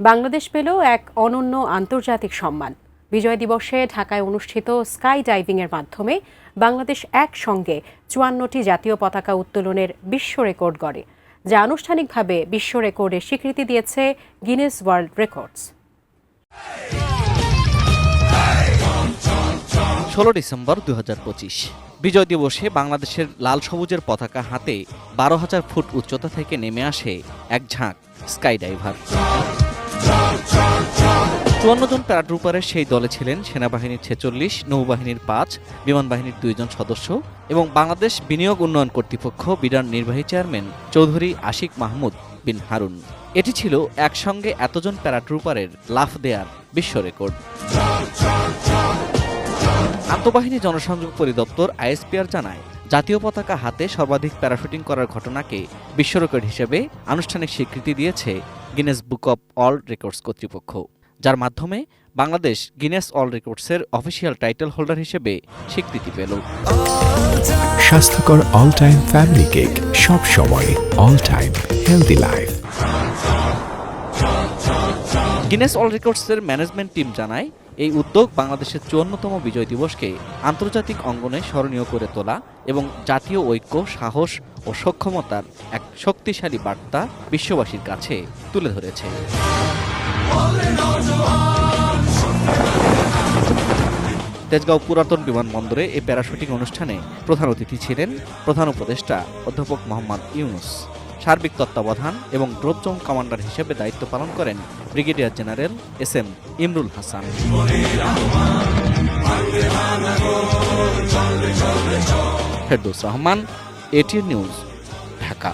বাংলাদেশ পেল এক অনন্য আন্তর্জাতিক সম্মান। বিজয় দিবসে ঢাকায় অনুষ্ঠিত স্কাই ডাইভিংয়ের মাধ্যমে বাংলাদেশ একসঙ্গে ৫৪টি জাতীয় পতাকা উত্তোলনের বিশ্ব রেকর্ড গড়ে, যা আনুষ্ঠানিকভাবে বিশ্ব রেকর্ডের স্বীকৃতি দিয়েছে গিনেস ওয়ার্ল্ড রেকর্ডস। ১৬ ডিসেম্বর ২০২৫ বিজয় দিবসে বাংলাদেশের লাল সবুজের পতাকা হাতে ১২,০০০ ফুট উচ্চতা থেকে নেমে আসে এক ঝাঁক স্কাই ডাইভার। ৫৪ জন প্যারাট্রুপারের সেই দলে ছিলেন সেনাবাহিনীর ৪৬, নৌবাহিনীর ৫, বিমান বাহিনীর ২ জন সদস্য এবং বাংলাদেশ বিনিয়োগ উন্নয়ন কর্তৃপক্ষ বিডার নির্বাহী চেয়ারম্যান চৌধুরী আশিক মাহমুদ বিন হারুন। এটি ছিল একসঙ্গে এতজন প্যারাট্রুপারের লাফ দেয়ার বিশ্ব রেকর্ড। আন্তঃবাহিনী জনসংযোগ পরিদপ্তর আইএসপিআর জানায়, জাতীয় পতাকা হাতে সর্বাধিক প্যারাশুটিং করার ঘটনাকে বিশ্ব রেকর্ড হিসেবে আনুষ্ঠানিক স্বীকৃতি দিয়েছে Guinness book of world records কর্তৃপক্ষ, যার মাধ্যমে বাংলাদেশ গিনেস ওয়ার্ল্ড রেকর্ডসের অফিসিয়াল টাইটেল হোল্ডার হিসেবে স্বীকৃতি পেল। স্বাস্থ্যকর অল টাইম ফ্যামিলি কেক, সব সময় all time healthy life. Guinness world রেকর্ডসের ম্যানেজমেন্ট টিম জানায়, এই উদ্যোগ বাংলাদেশের ৫৪তম বিজয় দিবসকে আন্তর্জাতিক অঙ্গনে স্মরণীয় করে তোলা এবং জাতীয় ঐক্য, সাহস ও সক্ষমতার এক শক্তিশালী বার্তা বিশ্ববাসীর কাছে তুলে ধরেছে। তেজগাঁও পুরাতন বিমানবন্দরে এই প্যারাশুটিং অনুষ্ঠানে প্রধান অতিথি ছিলেন প্রধান উপদেষ্টা অধ্যাপক মোহাম্মদ ইউনুস। সার্বিক তত্ত্বাবধান এবং ড্রপ জোন কমান্ডার হিসেবে দায়িত্ব পালন করেন brigadier general SM. Imrul Hasan. Ferdous Rahman, ATN news, Dhaka.